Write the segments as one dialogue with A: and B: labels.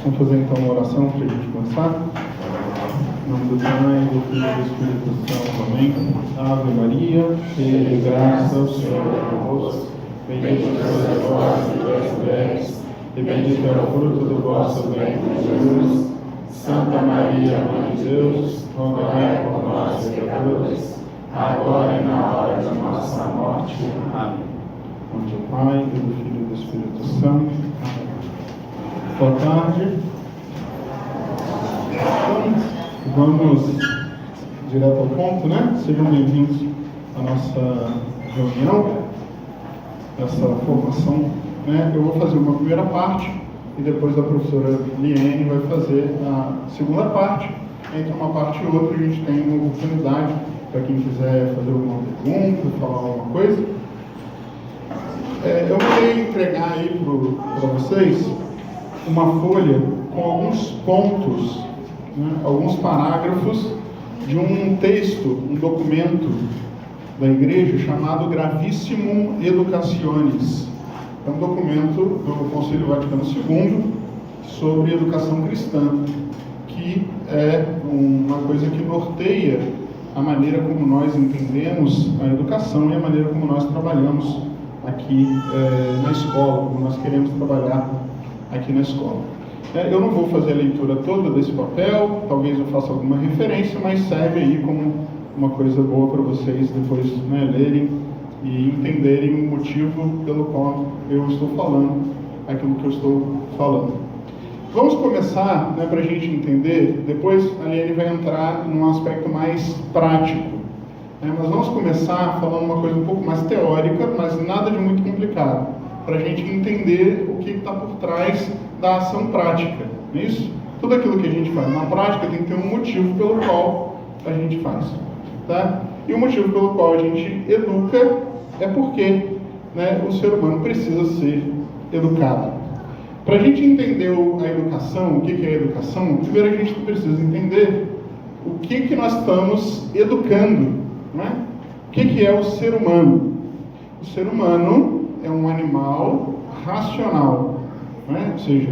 A: Vamos fazer então uma oração para a gente começar? Em nome do Pai, do Filho e do Espírito Santo. Amém. Ave Maria, cheia de graça, o Senhor é convosco. Bendita sois vós entre as mulheres, e bendito é o fruto do vosso ventre, Jesus. Santa Maria, Mãe de Deus, rogai por nós, pecadores, agora e na hora de nossa morte. Amém. Em nome do Pai, do Filho e do Espírito Santo. Amém. Boa tarde. Então, vamos direto ao ponto, né? Sejam bem-vindos à nossa reunião, essa formação, né? Eu vou fazer uma primeira parte e depois a professora Liene vai fazer a segunda parte. Entre uma parte e outra a gente tem uma oportunidade para quem quiser fazer alguma pergunta, falar alguma coisa. Eu vou entregar aí para vocês uma folha com alguns pontos, né, alguns parágrafos de um texto, um documento da igreja chamado Gravissimum Educationis. É um documento do Concílio Vaticano II sobre educação cristã, que é uma coisa que norteia a maneira como nós entendemos a educação e a maneira como nós trabalhamos aqui na escola, como nós queremos trabalhar aqui na escola. Eu não vou fazer a leitura toda desse papel, talvez eu faça alguma referência, mas serve aí como uma coisa boa para vocês depois, né, lerem e entenderem o motivo pelo qual eu estou falando aquilo que eu estou falando. Vamos começar, né, para a gente entender, depois a Liene vai entrar num aspecto mais prático. Mas vamos começar falando uma coisa um pouco mais teórica, mas nada de muito complicado, para a gente entender o que está por trás da ação prática, não é isso? Tudo aquilo que a gente faz na prática tem que ter um motivo pelo qual a gente faz, tá? E o motivo pelo qual a gente educa é porque, né, o ser humano precisa ser educado. Para a gente entender a educação, o que é a educação, primeiro a gente precisa entender o que nós estamos educando, né? O que é o ser humano? O ser humano é um animal racional, né? Ou seja,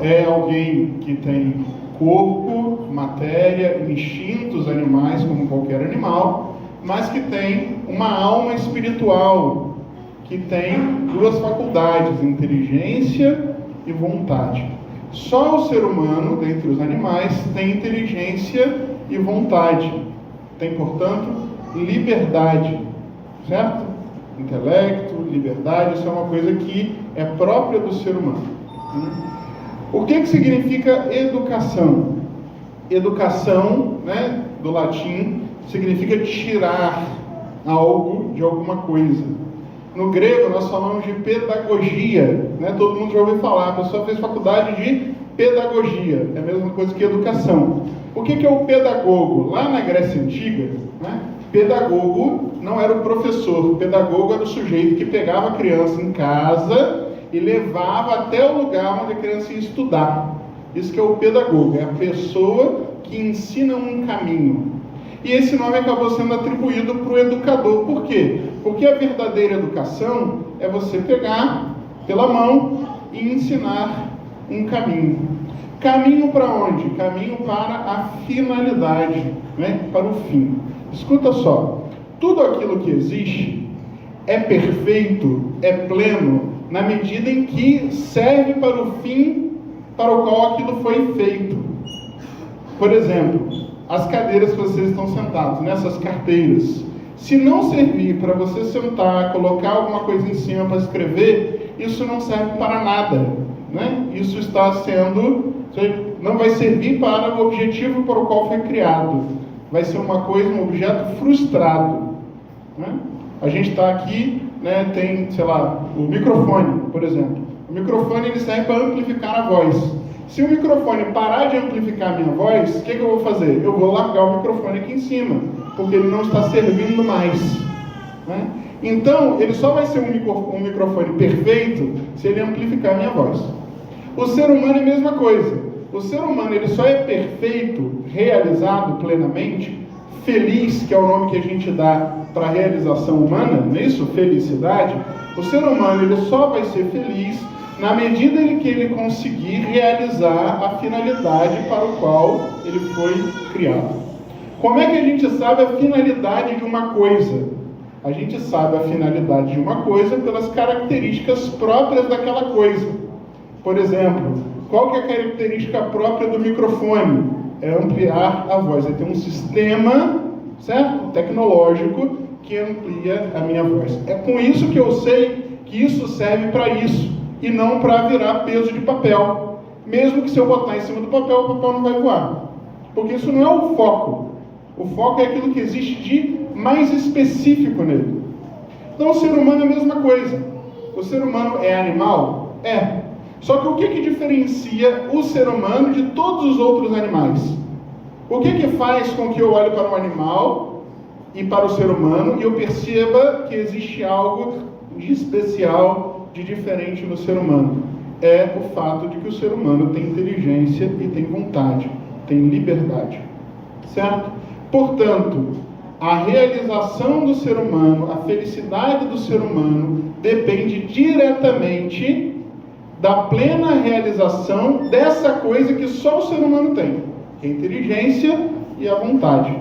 A: é alguém que tem corpo, matéria, instintos animais como qualquer animal, mas que tem uma alma espiritual, que tem duas faculdades, inteligência e vontade. Só o ser humano, dentre os animais, tem inteligência e vontade. Tem, portanto, liberdade, certo? Intelecto, liberdade, isso é uma coisa que é própria do ser humano. O que significa educação? Educação, né, do latim, significa tirar algo de alguma coisa. No grego, nós falamos de pedagogia, né? Todo mundo já ouviu falar, a pessoa fez faculdade de pedagogia, é a mesma coisa que educação. O que é o pedagogo? Lá na Grécia Antiga, né, pedagogo não era o professor, o pedagogo era o sujeito que pegava a criança em casa e levava até o lugar onde a criança ia estudar. Isso que é o pedagogo, é a pessoa que ensina um caminho. E esse nome acabou sendo atribuído para o educador. Por quê? Porque a verdadeira educação é você pegar pela mão e ensinar um caminho. Caminho para onde? Caminho para a finalidade, né? Para o fim. Escuta só, tudo aquilo que existe é perfeito, é pleno, na medida em que serve para o fim para o qual aquilo foi feito. Por exemplo, as cadeiras que vocês estão sentados, nessas carteiras, se não servir para você sentar, colocar alguma coisa em cima para escrever, isso não serve para nada, né? Isso está sendo, não vai servir para o objetivo para o qual foi criado. Vai ser uma coisa, um objeto frustrado, né? A gente está aqui, né, tem, sei lá, o microfone, por exemplo. O microfone ele serve para amplificar a voz. Se o microfone parar de amplificar a minha voz, o que eu vou fazer? Eu vou largar o microfone aqui em cima, porque ele não está servindo mais, né? Então, ele só vai ser um microfone perfeito se ele amplificar a minha voz. O ser humano é a mesma coisa. O ser humano ele só é perfeito, realizado plenamente, feliz, que é o nome que a gente dá para a realização humana, não é isso? Felicidade. O ser humano ele só vai ser feliz na medida em que ele conseguir realizar a finalidade para o qual ele foi criado. Como é que a gente sabe a finalidade de uma coisa? A gente sabe a finalidade de uma coisa pelas características próprias daquela coisa. Por exemplo, qual que é a característica própria do microfone? É ampliar a voz. Ele tem um sistema, certo? Tecnológico que amplia a minha voz. É com isso que eu sei que isso serve para isso e não para virar peso de papel. Mesmo que se eu botar em cima do papel, o papel não vai voar. Porque isso não é o foco. O foco é aquilo que existe de mais específico nele. Então o ser humano é a mesma coisa. O ser humano é animal? É. Só que o que diferencia o ser humano de todos os outros animais? O que faz com que eu olhe para um animal e para o ser humano e eu perceba que existe algo de especial, de diferente no ser humano? É o fato de que o ser humano tem inteligência e tem vontade, tem liberdade. Certo? Portanto, a realização do ser humano, a felicidade do ser humano, depende diretamente da plena realização dessa coisa que só o ser humano tem, que é a inteligência e a vontade,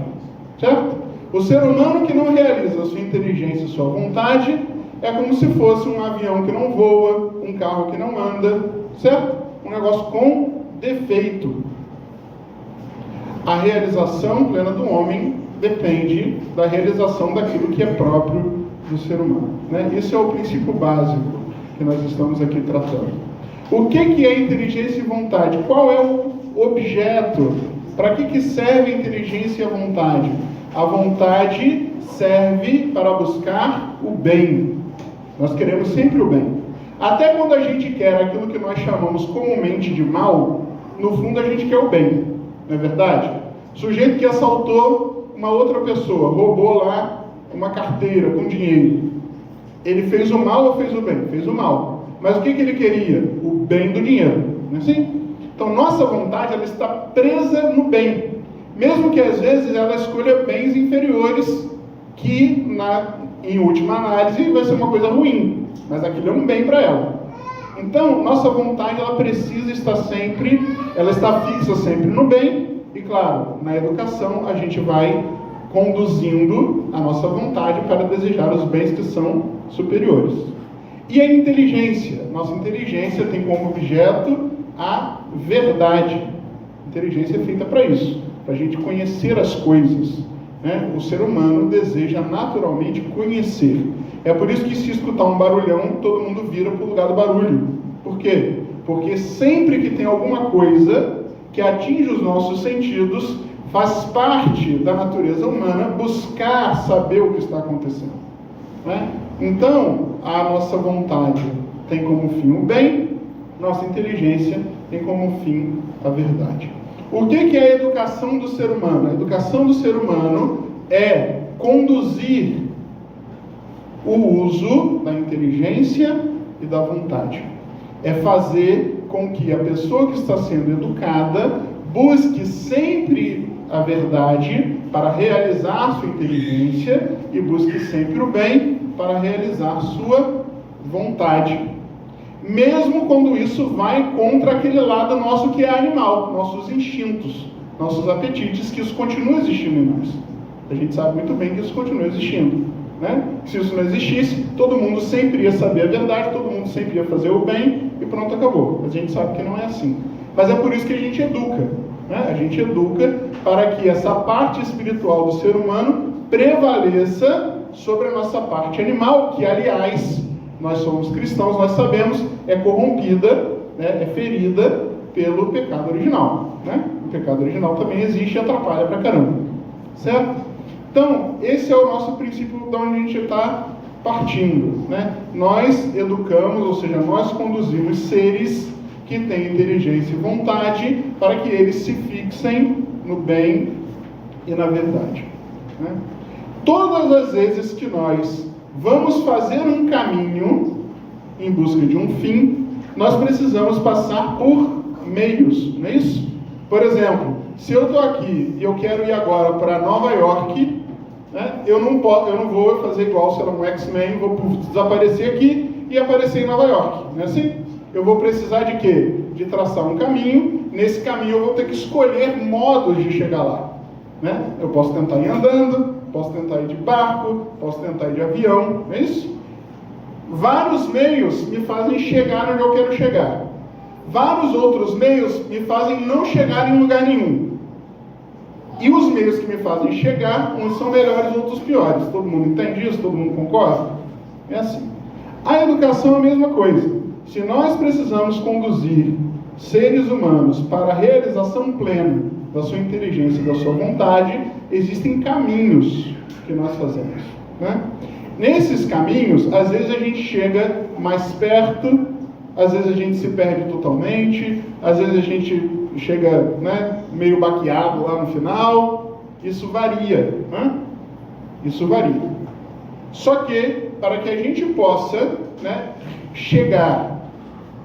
A: certo? O ser humano que não realiza a sua inteligência e sua vontade é como se fosse um avião que não voa, um carro que não anda, certo? Um negócio com defeito. A realização plena do homem depende da realização daquilo que é próprio do ser humano, né? Esse é o princípio básico que nós estamos aqui tratando. O que é inteligência e vontade? Qual é o objeto? Para que serve a inteligência e a vontade? A vontade serve para buscar o bem. Nós queremos sempre o bem. Até quando a gente quer aquilo que nós chamamos comumente de mal, no fundo a gente quer o bem. Não é verdade? O sujeito que assaltou uma outra pessoa, roubou lá uma carteira com dinheiro. Ele fez o mal ou fez o bem? Fez o mal. Mas o que ele queria? O bem do dinheiro. Não é assim? Então, nossa vontade ela está presa no bem. Mesmo que, às vezes, ela escolha bens inferiores, que, em última análise, vai ser uma coisa ruim. Mas aquilo é um bem para ela. Então, nossa vontade, ela precisa estar sempre, ela está fixa sempre no bem. E, claro, na educação, a gente vai conduzindo a nossa vontade para desejar os bens que são superiores. E a inteligência? Nossa inteligência tem como objeto a verdade. A inteligência é feita para isso, para a gente conhecer as coisas, né? O ser humano deseja naturalmente conhecer. É por isso que se escutar um barulhão, todo mundo vira para o lugar do barulho. Por quê? Porque sempre que tem alguma coisa que atinge os nossos sentidos, faz parte da natureza humana buscar saber o que está acontecendo, né? Então, a nossa vontade tem como fim o bem, nossa inteligência tem como fim a verdade. O que é a educação do ser humano? A educação do ser humano é conduzir o uso da inteligência e da vontade. É fazer com que a pessoa que está sendo educada busque sempre a verdade para realizar sua inteligência e busque sempre o bem para realizar sua vontade. Mesmo quando isso vai contra aquele lado nosso que é animal, nossos instintos, nossos apetites, que isso continua existindo em nós. A gente sabe muito bem que isso continua existindo, né? Se isso não existisse, todo mundo sempre ia saber a verdade, todo mundo sempre ia fazer o bem e pronto, acabou. A gente sabe que não é assim. Mas é por isso que a gente educa, né? A gente educa para que essa parte espiritual do ser humano prevaleça sobre a nossa parte animal, que, aliás, nós somos cristãos, nós sabemos, é corrompida, né? É ferida pelo pecado original, né? O pecado original também existe e atrapalha pra caramba, certo? Então, esse é o nosso princípio de onde a gente está partindo, né? Nós educamos, ou seja, nós conduzimos seres que têm inteligência e vontade para que eles se fixem no bem e na verdade, né? Todas as vezes que nós vamos fazer um caminho em busca de um fim, nós precisamos passar por meios, não é isso? Por exemplo, se eu estou aqui e eu quero ir agora para Nova York, né, eu não vou fazer igual, sei lá, um X-Men, vou desaparecer aqui e aparecer em Nova York, não é assim? eu vou precisar de quê? De traçar um caminho. Nesse caminho eu vou ter que escolher modos de chegar lá, né? Eu posso tentar ir andando, posso tentar ir de barco, posso tentar ir de avião, não é isso? Vários meios me fazem chegar onde eu quero chegar. Vários outros meios me fazem não chegar em lugar nenhum. E os meios que me fazem chegar, uns são melhores, outros piores. Todo mundo entende isso? Todo mundo concorda? É assim. A educação é a mesma coisa. Se nós precisamos conduzir seres humanos para a realização plena da sua inteligência e da sua vontade, existem caminhos que nós fazemos, né? Nesses caminhos, às vezes a gente chega mais perto, às vezes a gente se perde totalmente, às vezes a gente chega, né, meio baqueado lá no final. Isso varia, né? Isso varia. Só que, para que a gente possa, né, chegar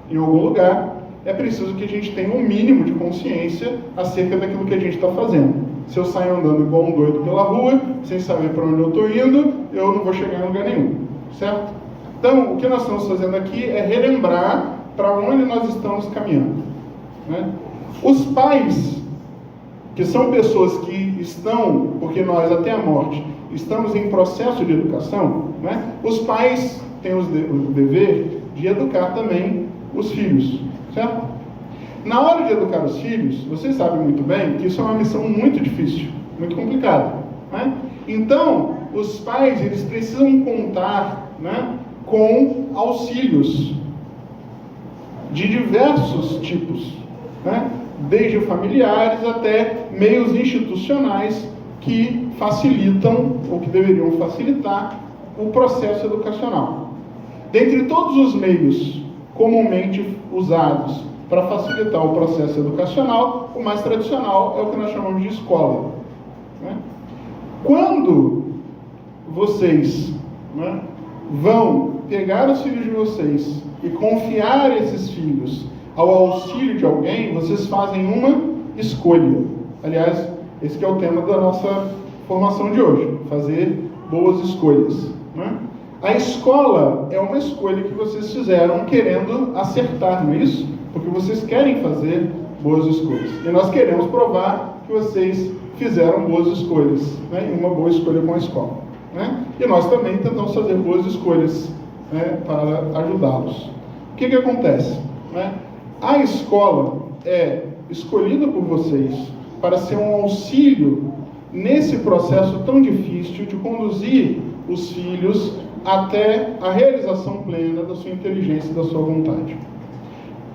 A: em algum lugar, é preciso que a gente tenha um mínimo de consciência acerca daquilo que a gente está fazendo. Se eu saio andando igual um doido pela rua, sem saber para onde eu estou indo, eu não vou chegar em lugar nenhum, certo? Então, o que nós estamos fazendo aqui é relembrar para onde nós estamos caminhando, né? Os pais, que são pessoas que estão, porque nós até a morte, estamos em processo de educação, né? Os pais têm o dever de educar também os filhos, certo? Na hora de educar os filhos, vocês sabem muito bem que isso é uma missão muito difícil, muito complicada, né? Então, os pais, eles precisam contar, né, com auxílios de diversos tipos, né? Desde familiares até meios institucionais que facilitam, ou que deveriam facilitar, o processo educacional. Dentre todos os meios comumente usados para facilitar o processo educacional, o mais tradicional é o que nós chamamos de escola, né? Quando vocês, né, vão pegar os filhos de vocês e confiar esses filhos ao auxílio de alguém, vocês fazem uma escolha. Aliás, esse que é o tema da nossa formação de hoje, fazer boas escolhas, né? A escola é uma escolha que vocês fizeram querendo acertar, não é isso? Porque vocês querem fazer boas escolhas. E nós queremos provar que vocês fizeram boas escolhas, né? E uma boa escolha com a escola, né? E nós também tentamos fazer boas escolhas, né, para ajudá-los. O que acontece, né? A escola é escolhida por vocês para ser um auxílio nesse processo tão difícil de conduzir os filhos até a realização plena da sua inteligência e da sua vontade.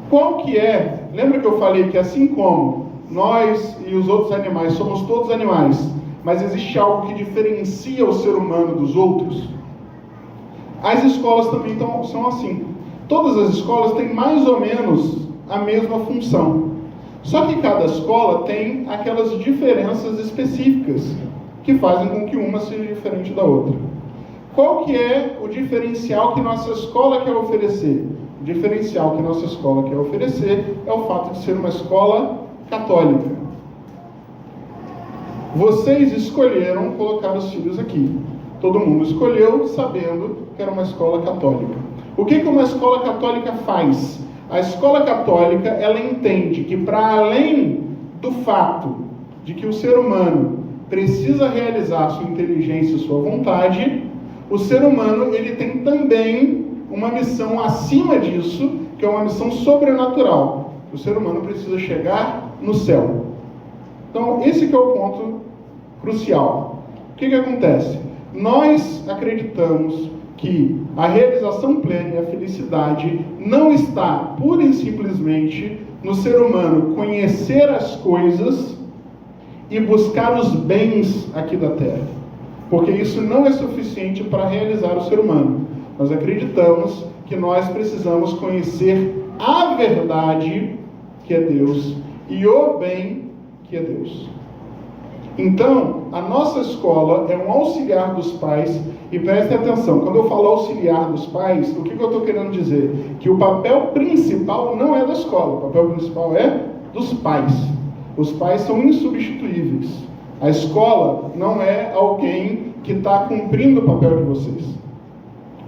A: Qual que é? Lembra que eu falei que assim como nós e os outros animais somos todos animais, mas existe algo que diferencia o ser humano dos outros? As escolas também são assim. Todas as escolas têm mais ou menos a mesma função. Só que cada escola tem aquelas diferenças específicas que fazem com que uma seja diferente da outra. Qual que é o diferencial que nossa escola quer oferecer? O diferencial que nossa escola quer oferecer é o fato de ser uma escola católica. Vocês escolheram colocar os filhos aqui. Todo mundo escolheu sabendo que era uma escola católica. O que uma escola católica faz? A escola católica, ela entende que para além do fato de que o ser humano precisa realizar sua inteligência e sua vontade, o ser humano, ele tem também uma missão acima disso, que é uma missão sobrenatural. O ser humano precisa chegar no céu. Então, esse que é o ponto crucial. O que acontece? Nós acreditamos que a realização plena e a felicidade não está pura e simplesmente no ser humano conhecer as coisas e buscar os bens aqui da terra, porque isso não é suficiente para realizar o ser humano. Nós acreditamos que nós precisamos conhecer a verdade, que é Deus, e o bem, que é Deus. Então, a nossa escola é um auxiliar dos pais, e prestem atenção, quando eu falo auxiliar dos pais, o que eu estou querendo dizer? Que o papel principal não é da escola, o papel principal é dos pais. Os pais são insubstituíveis. A escola não é alguém que está cumprindo o papel de vocês.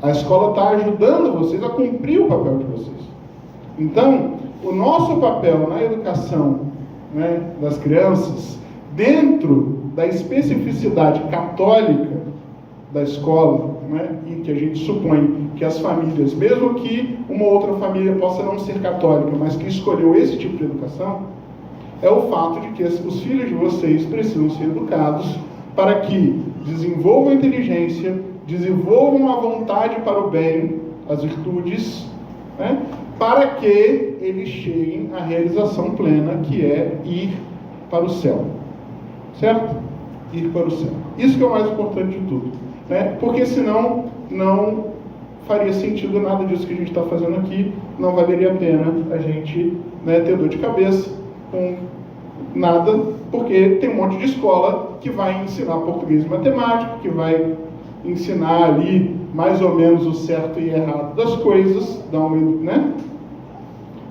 A: A escola está ajudando vocês a cumprir o papel de vocês. Então, o nosso papel na educação, né, das crianças, dentro da especificidade católica da escola, né, e que a gente supõe que as famílias, mesmo que uma outra família possa não ser católica, mas que escolheu esse tipo de educação, é o fato de que os filhos de vocês precisam ser educados para que desenvolvam a inteligência, desenvolvam a vontade para o bem, as virtudes, né, para que eles cheguem à realização plena, que é ir para o céu. Certo? Ir para o céu. Isso que é o mais importante de tudo. Né? Porque senão não faria sentido nada disso que a gente está fazendo aqui, não valeria a pena a gente, né, ter dor de cabeça com nada, porque tem um monte de escola que vai ensinar português e matemática, que vai ensinar ali mais ou menos o certo e errado das coisas, né?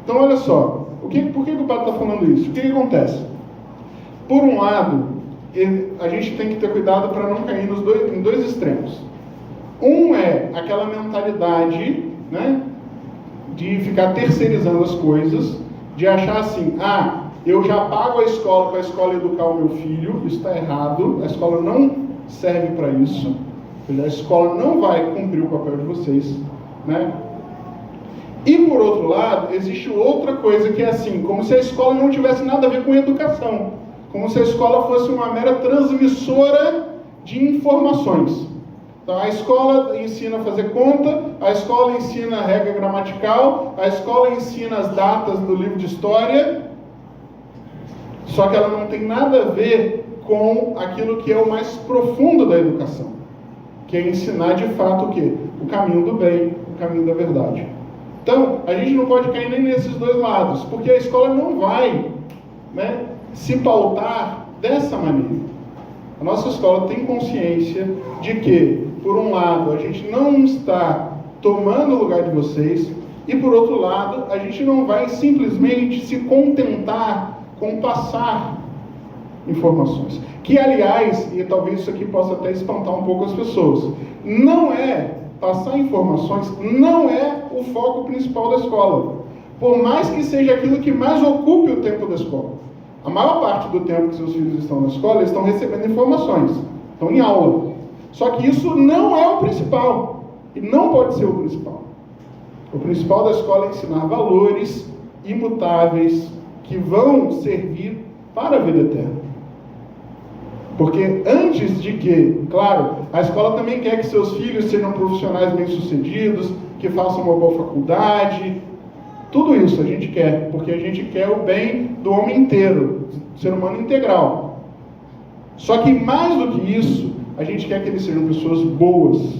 A: Então olha só, por que o padre está falando isso? O que acontece? Por um lado, a gente tem que ter cuidado para não cair em dois extremos. Um é aquela mentalidade, né, de ficar terceirizando as coisas, de achar assim, eu já pago a escola para a escola educar o meu filho, isso está errado, a escola não serve para isso, a escola não vai cumprir o papel de vocês, né? E por outro lado, existe outra coisa que é assim, como se a escola não tivesse nada a ver com educação, como se a escola fosse uma mera transmissora de informações. Então a escola ensina a fazer conta, a escola ensina a regra gramatical, a escola ensina as datas do livro de história, só que ela não tem nada a ver com aquilo que é o mais profundo da educação, que é ensinar de fato o quê? O caminho do bem, o caminho da verdade. Então, a gente não pode cair nem nesses dois lados, porque a escola não vai, né, se pautar dessa maneira. A nossa escola tem consciência de que, por um lado, a gente não está tomando o lugar de vocês, e por outro lado, a gente não vai simplesmente se contentar com passar informações. Que, aliás, e talvez isso aqui possa até espantar um pouco as pessoas, passar informações não é o foco principal da escola. Por mais que seja aquilo que mais ocupe o tempo da escola. A maior parte do tempo que seus filhos estão na escola, eles estão recebendo informações, estão em aula. Só que isso não é o principal, e não pode ser o principal. O principal da escola é ensinar valores imutáveis que vão servir para a vida eterna. Porque antes de que, claro, a escola também quer que seus filhos sejam profissionais bem-sucedidos, que façam uma boa faculdade, tudo isso a gente quer, porque a gente quer o bem do homem inteiro, do ser humano integral. Só que mais do que isso, a gente quer que eles sejam pessoas boas,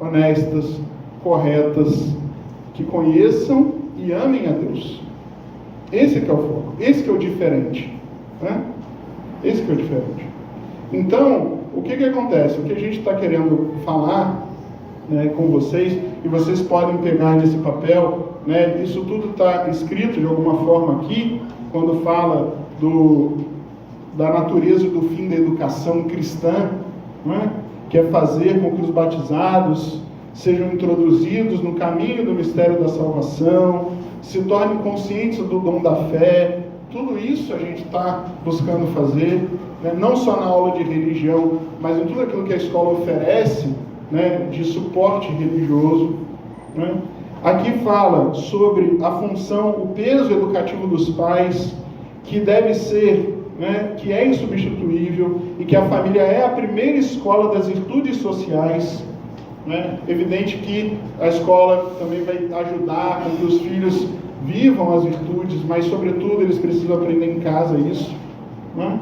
A: honestas, corretas, que conheçam e amem a Deus. Esse que é o foco, esse que é o diferente, né? Esse que é o diferente. Então, o que acontece? O que a gente está querendo falar, né, com vocês, e vocês podem pegar nesse papel, né, isso tudo está escrito de alguma forma aqui, quando fala da natureza do fim da educação cristã, né, que é fazer com que os batizados sejam introduzidos no caminho do mistério da salvação, se tornem conscientes do dom da fé. Tudo isso a gente está buscando fazer, né, não só na aula de religião, mas em tudo aquilo que a escola oferece, né, de suporte religioso, né. Aqui fala sobre a função, o peso educativo dos pais, que deve ser, né, que é insubstituível, e que a família é a primeira escola das virtudes sociais, né. Evidente que a escola também vai ajudar com que os filhos vivam as virtudes, mas sobretudo eles precisam aprender em casa isso, né?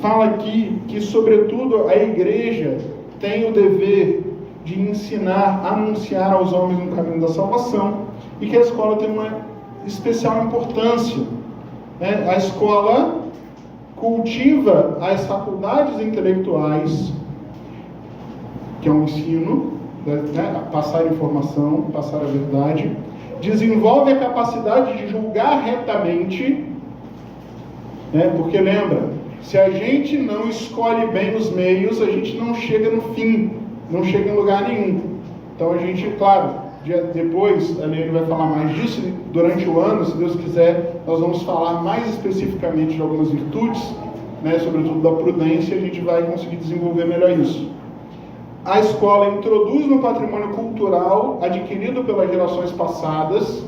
A: Fala aqui que sobretudo a igreja tem o dever de ensinar, anunciar aos homens no caminho da salvação, e que a escola tem uma especial importância, né? A escola cultiva as faculdades intelectuais, que é um ensino, né? Passar informação, passar a verdade, desenvolve a capacidade de julgar retamente, né? Porque lembra, se a gente não escolhe bem os meios, a gente não chega no fim, não chega em lugar nenhum. Então a gente, claro, Depois, a Eliane vai falar mais disso. Durante o ano, se Deus quiser, nós vamos falar mais especificamente de algumas virtudes, né, sobretudo da prudência, e a gente vai conseguir desenvolver melhor isso. A escola introduz no patrimônio cultural adquirido pelas gerações passadas,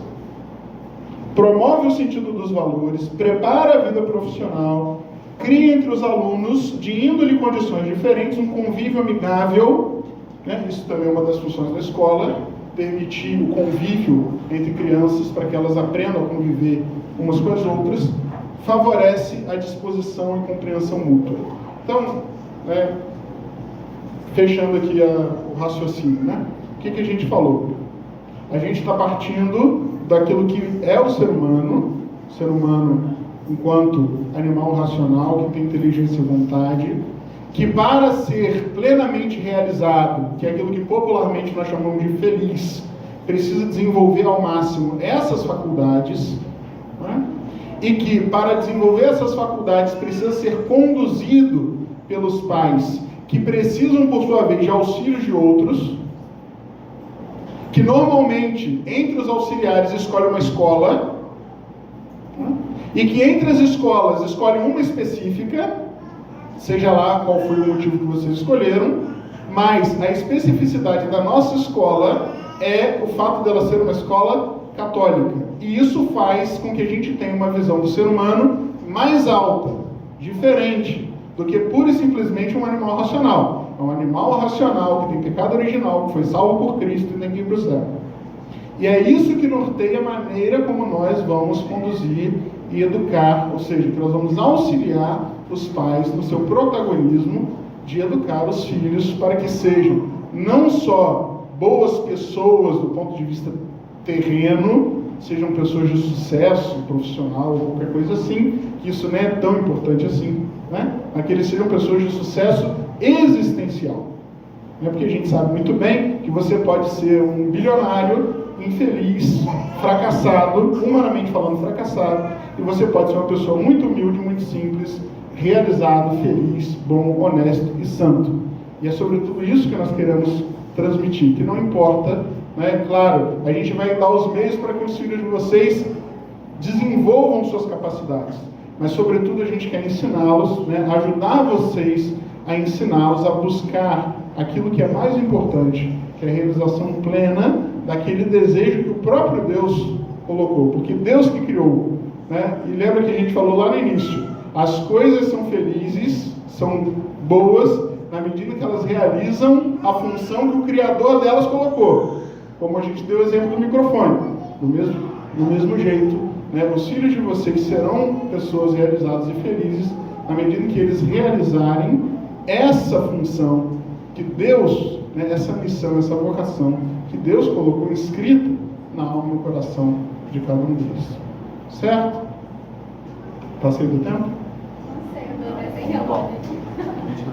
A: promove o sentido dos valores, prepara a vida profissional, cria entre os alunos, de índole e condições diferentes, um convívio amigável, né? Isso também é uma das funções da escola, permitir o convívio entre crianças para que elas aprendam a conviver umas com as outras, favorece a disposição e compreensão mútua. Então, fechando aqui o raciocínio, né? O que a gente falou? A gente está partindo daquilo que é o ser humano enquanto animal racional, que tem inteligência e vontade, que para ser plenamente realizado, que é aquilo que popularmente nós chamamos de feliz, precisa desenvolver ao máximo essas faculdades, né? E que para desenvolver essas faculdades precisa ser conduzido pelos pais, que precisam, por sua vez, de auxílios de outros, que normalmente, entre os auxiliares, escolhe uma escola, né? E que entre as escolas, escolhe uma específica, seja lá qual foi o motivo que vocês escolheram, mas a especificidade da nossa escola é o fato dela ser uma escola católica. E isso faz com que a gente tenha uma visão do ser humano mais alta, diferente do que pura e simplesmente um animal racional. É um animal racional que tem pecado original, que foi salvo por Cristo e tem que ir para o céu. E é isso que norteia a maneira como nós vamos conduzir e educar, ou seja, que nós vamos auxiliar os pais no seu protagonismo de educar os filhos para que sejam não só boas pessoas do ponto de vista terreno, sejam pessoas de sucesso profissional ou qualquer coisa assim, que isso não é tão importante assim, né? Mas que eles sejam pessoas de sucesso existencial. Não é porque a gente sabe muito bem que você pode ser um bilionário infeliz, fracassado, humanamente falando fracassado, e você pode ser uma pessoa muito humilde, muito simples, realizado, feliz, bom, honesto e santo. E é sobretudo isso que nós queremos transmitir, que não importa, né? Claro, a gente vai dar os meios para que os filhos de vocês desenvolvam suas capacidades, mas sobretudo a gente quer ensiná-los, né? Ajudar vocês a ensiná-los a buscar aquilo que é mais importante, que é a realização plena daquele desejo que o próprio Deus colocou, porque Deus que criou, né? E lembra que a gente falou lá no início, as coisas são felizes, são boas, na medida que elas realizam a função que o Criador delas colocou. Como a gente deu o exemplo do microfone. Do mesmo jeito, né? Os filhos de vocês serão pessoas realizadas e felizes na medida que eles realizarem essa função que Deus, né, essa missão, essa vocação que Deus colocou escrita na alma e no coração de cada um deles. Certo? Passei do tempo?
B: Não sei, eu tô sem relógio.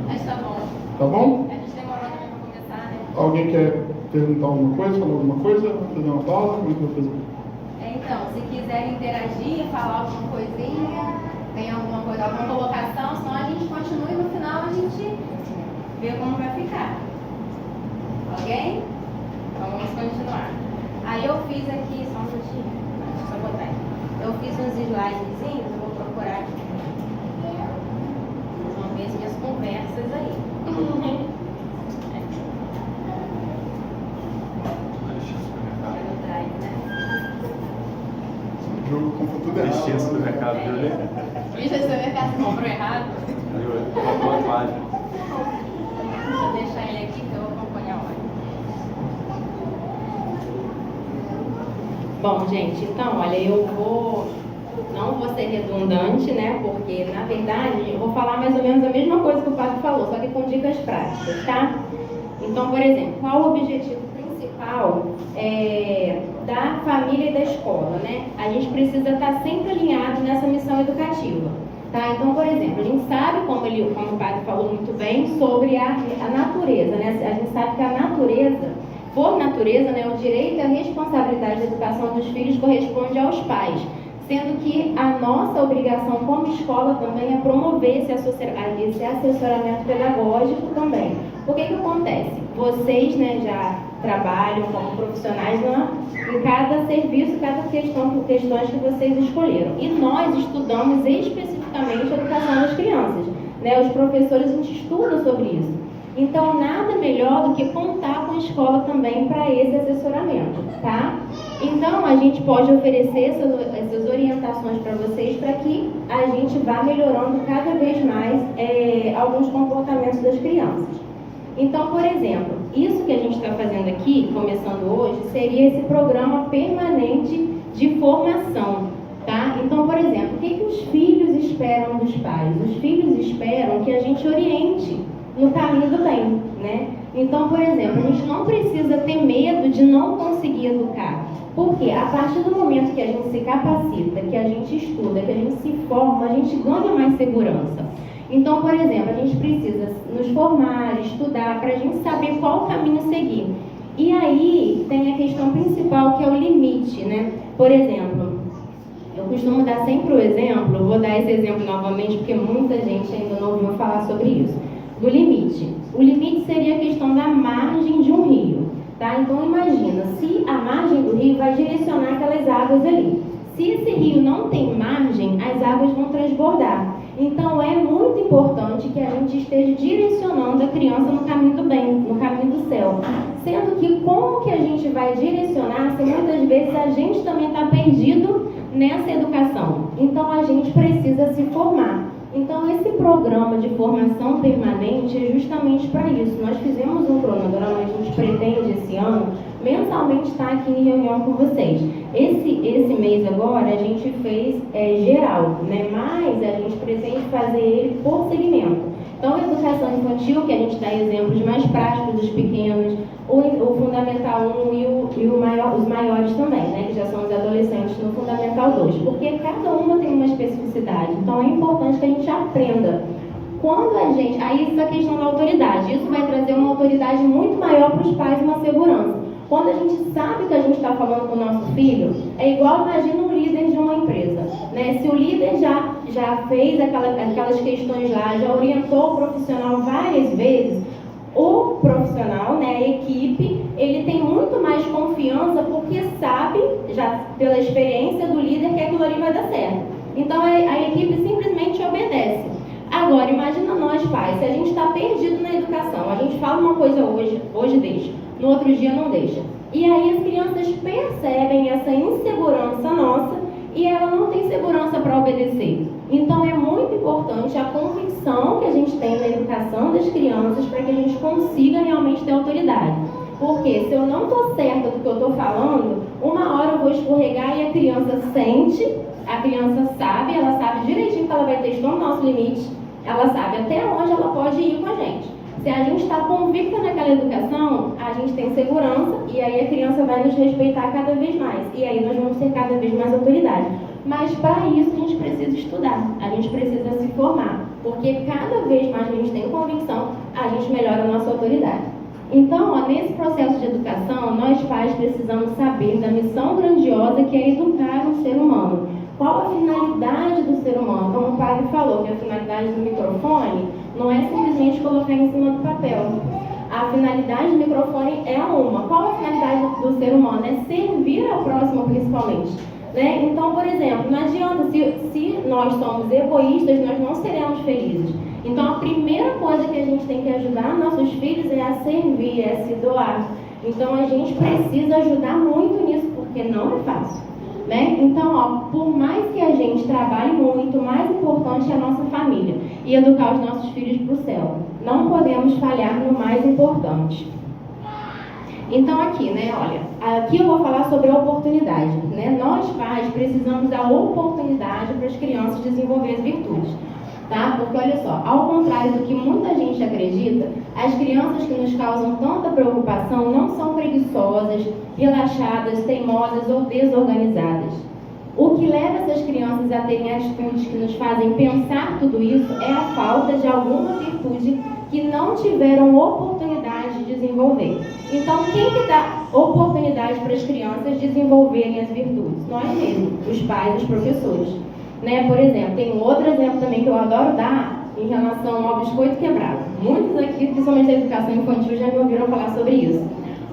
B: Mas tá bom.
A: Tá bom?
B: A gente demorou também pra começar, né?
A: Alguém quer perguntar alguma coisa, falar alguma coisa? Fazer uma pausa? Como é que eu vou fazer?
B: Então, se quiserem interagir, falar alguma coisinha, tem alguma coisa, alguma colocação, senão a gente continua e no final a gente vê como vai ficar. Ok? Então vamos continuar. Aí eu fiz aqui, só um minutinho, deixa eu só botar aqui. Eu fiz uns slidezinhos, eu vou procurar aqui. Vocês vão ver as minhas conversas aí. É no Drive, né?
A: O jogo comprou tudo errado.
C: Licença do mercado, viu, né?
B: Vixe, esse mercado comprou errado.
C: Comprou a página.
B: Deixa eu deixar ele aqui que eu vou acompanhar a hora. Bom, gente, então, olha, não vou ser redundante, né, porque, na verdade, eu vou falar mais ou menos a mesma coisa que o padre falou, só que com dicas práticas, tá? Então, por exemplo, qual o objetivo principal da família e da escola, né? A gente precisa estar sempre alinhado nessa missão educativa, tá? Então, por exemplo, a gente sabe, como o padre falou muito bem, sobre a natureza, né? A gente sabe que a natureza, por natureza, né, o direito e a responsabilidade da educação dos filhos corresponde aos pais, sendo que a nossa obrigação como escola também é promover esse assessoramento pedagógico também. O que acontece? Vocês, né, já trabalham como profissionais em cada serviço, cada questões que vocês escolheram. E nós estudamos especificamente a educação das crianças, né? Os professores, a gente estuda sobre isso. Então, nada melhor do que contar com a escola também para esse assessoramento, tá? Então, a gente pode oferecer essas orientações para vocês para que a gente vá melhorando cada vez mais alguns comportamentos das crianças. Então, por exemplo, isso que a gente está fazendo aqui, começando hoje, seria esse programa permanente de formação, tá? Então, por exemplo, o que os filhos esperam dos pais? Os filhos esperam que a gente oriente no caminho do bem, né? Então, por exemplo, a gente não precisa ter medo de não conseguir educar. Porque a partir do momento que a gente se capacita, que a gente estuda, que a gente se forma, a gente ganha mais segurança. Então, por exemplo, a gente precisa nos formar, estudar, para a gente saber qual caminho seguir. E aí tem a questão principal, que é o limite, né? Por exemplo, eu costumo dar sempre o exemplo, vou dar esse exemplo novamente, porque muita gente ainda não ouviu falar sobre isso, do limite. O limite seria a questão da margem de um rio, tá? Então, imagina, se a margem do rio vai direcionar aquelas águas ali. Se esse rio não tem margem, as águas vão transbordar. Então, é muito importante que a gente esteja direcionando a criança no caminho do bem, no caminho do céu. Sendo que como que a gente vai direcionar se muitas vezes a gente também está perdido nessa educação? Então, a gente precisa se formar. Então, esse programa de formação permanente é justamente para isso. Nós fizemos um cronograma, a gente pretende esse ano mensalmente estar aqui em reunião com vocês. Esse mês agora a gente fez geral, né? Mas a gente pretende fazer ele por segmento. Então, a educação infantil, que a gente dá exemplos mais práticos dos pequenos, o Fundamental 1 e os maiores também, né? Que já são os adolescentes no Fundamental 2. Porque cada uma tem uma especificidade. Então, é importante que a gente aprenda. Quando a gente... Aí, essa questão da autoridade. Isso vai trazer uma autoridade muito maior para os pais e uma segurança. Quando a gente sabe que a gente está falando com o nosso filho, é igual, imagina um líder de uma empresa, né? Se o líder já fez aquelas questões lá, já orientou o profissional várias vezes, o profissional, né, a equipe, ele tem muito mais confiança porque sabe, já pela experiência do líder, que aquilo ali vai dar certo. Então, a equipe simplesmente obedece. Agora, imagina nós pais, se a gente está perdido na educação, a gente fala uma coisa hoje deixa, no outro dia não deixa. E aí as crianças percebem essa insegurança nossa e ela não tem segurança para obedecer. Então é muito importante a convicção que a gente tem na educação das crianças para que a gente consiga realmente ter autoridade. Porque se eu não estou certa do que eu estou falando, uma hora eu vou escorregar e a criança sente, a criança sabe, ela sabe direitinho que ela vai ter no nosso limite, ela sabe até onde ela pode ir com a gente. Se a gente está convicta naquela educação, a gente tem segurança e aí a criança vai nos respeitar cada vez mais. E aí nós vamos ter cada vez mais autoridade. Mas para isso a gente precisa estudar, a gente precisa se formar. Porque cada vez mais que a gente tem convicção, a gente melhora a nossa autoridade. Então, nesse processo de educação, nós pais precisamos saber da missão grandiosa que é educar o ser humano. Qual a finalidade do ser humano? Como o padre falou, que a finalidade do microfone não é simplesmente colocar em cima do papel. A finalidade do microfone é uma. Qual a finalidade do ser humano? É servir ao próximo, principalmente. Né? Então, por exemplo, não adianta, se nós somos egoístas, nós não seremos felizes. Então, a primeira coisa que a gente tem que ajudar nossos filhos é a servir, é a se doar. Então, a gente precisa ajudar muito nisso, porque não é fácil. Né? Então, por mais que a gente trabalhe muito, o mais importante é a nossa família e educar os nossos filhos para o céu. Não podemos falhar no mais importante. Então, aqui, né, olha, aqui eu vou falar sobre a oportunidade. Né? Nós, pais, precisamos dar oportunidade para as crianças desenvolver as virtudes. Tá? Porque, olha só, ao contrário do que muita gente acredita, as crianças que nos causam tanta preocupação não são preguiçosas, relaxadas, teimosas ou desorganizadas. O que leva essas crianças a terem atitudes que nos fazem pensar tudo isso é a falta de alguma virtude que não tiveram oportunidade de desenvolver. Então, quem que dá oportunidade para as crianças desenvolverem as virtudes? Nós mesmos, os pais, os professores. Né? Por exemplo, tem um outro exemplo também que eu adoro dar em relação ao biscoito quebrado. Muitos aqui, principalmente da educação infantil, já me ouviram falar sobre isso.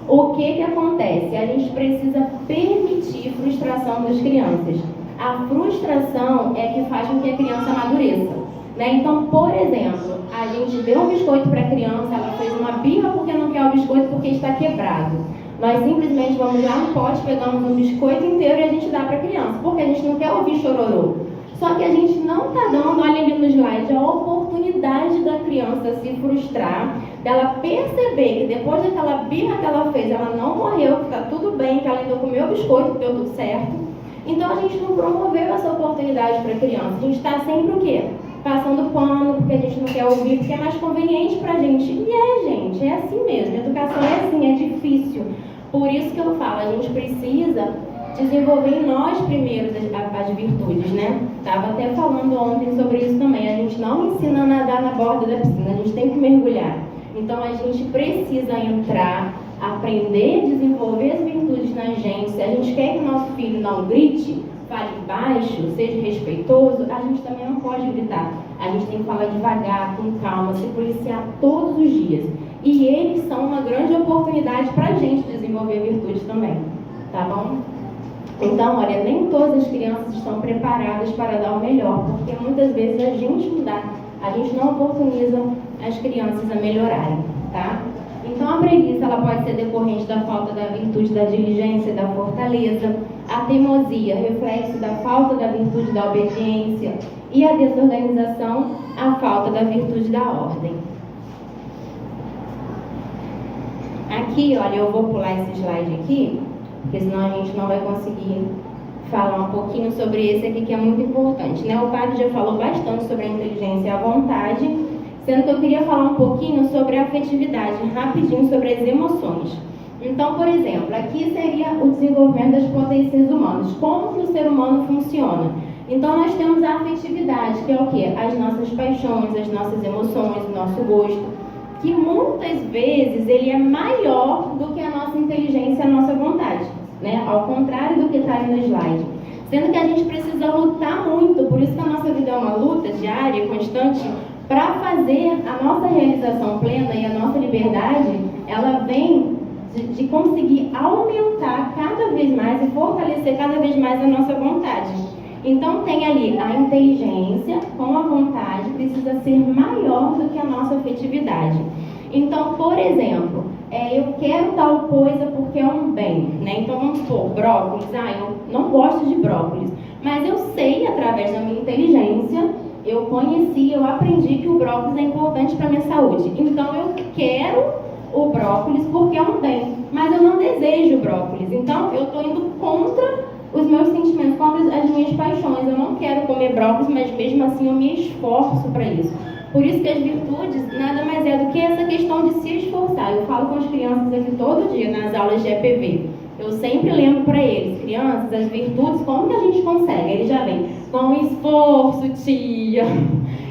B: o que acontece? A gente precisa permitir frustração das crianças. A frustração é que faz com que a criança amadureça, né? Então, por exemplo, a gente deu um biscoito para a criança, ela fez uma birra porque não quer o biscoito porque está quebrado. Nós simplesmente vamos lá no pote, pegamos um biscoito inteiro e a gente dá para a criança, porque a gente não quer ouvir chororô. Só que a gente não está dando, olha ali no slide, a oportunidade da criança se frustrar, dela perceber que depois daquela birra que ela fez, ela não morreu, que está tudo bem, que ela ainda comeu o biscoito, que deu tudo certo. Então a gente não promoveu essa oportunidade para a criança. A gente está sempre o quê? Passando pano, porque a gente não quer ouvir, porque é mais conveniente para a gente. E gente, é assim mesmo. A educação é assim, é difícil. Por isso que eu falo, a gente precisa desenvolver em nós primeiro as virtudes, né? Estava até falando ontem sobre isso também. A gente não ensina a nadar na borda da piscina, a gente tem que mergulhar. Então a gente precisa entrar, aprender, desenvolver as virtudes na gente. Se a gente quer que nosso filho não grite, fale baixo, seja respeitoso, a gente também não pode gritar. A gente tem que falar devagar, com calma, se policiar todos os dias. E eles são uma grande oportunidade para a gente desenvolver virtudes também, tá bom? Então, olha, nem todas as crianças estão preparadas para dar o melhor, porque muitas vezes a gente não dá, a gente não oportuniza as crianças a melhorarem, tá? Então, a preguiça ela pode ser decorrente da falta da virtude da diligência, da fortaleza, a teimosia, reflexo da falta da virtude da obediência, e a desorganização, a falta da virtude da ordem. Aqui, olha, eu vou pular esse slide aqui, porque senão a gente não vai conseguir falar um pouquinho sobre esse aqui que é muito importante, né? O padre já falou bastante sobre a inteligência e a vontade, sendo que eu queria falar um pouquinho sobre a afetividade, rapidinho sobre as emoções. Então, por exemplo, aqui seria o desenvolvimento das potências humanas, como que o ser humano funciona. Então, nós temos a afetividade, que é o quê? As nossas paixões, as nossas emoções, o nosso gosto, que muitas vezes ele é maior do que a nossa inteligência e a nossa vontade, né? Ao contrário do que está ali no slide. Sendo que a gente precisa lutar muito, por isso que a nossa vida é uma luta diária, constante, para fazer a nossa realização plena e a nossa liberdade, ela vem de conseguir aumentar cada vez mais e fortalecer cada vez mais a nossa vontade. Então tem ali a inteligência com a vontade precisa ser maior do que a nossa afetividade. Então, por exemplo, eu quero tal coisa porque é um bem, né? Então vamos supor, brócolis, eu não gosto de brócolis, mas eu sei através da minha inteligência, eu conheci, eu aprendi que o brócolis é importante para a minha saúde. Então eu quero o brócolis porque é um bem, mas eu não desejo brócolis. Então eu estou indo contra os meus sentimentos, contra as minhas paixões. Eu não quero comer brócolis, mas mesmo assim eu me esforço para isso. Por isso que as virtudes nada mais é do que essa questão de se esforçar. Eu falo com as crianças aqui todo dia nas aulas de EPV. Eu sempre lembro para eles, crianças, as virtudes, como que a gente consegue? Eles já vêm com esforço, tia.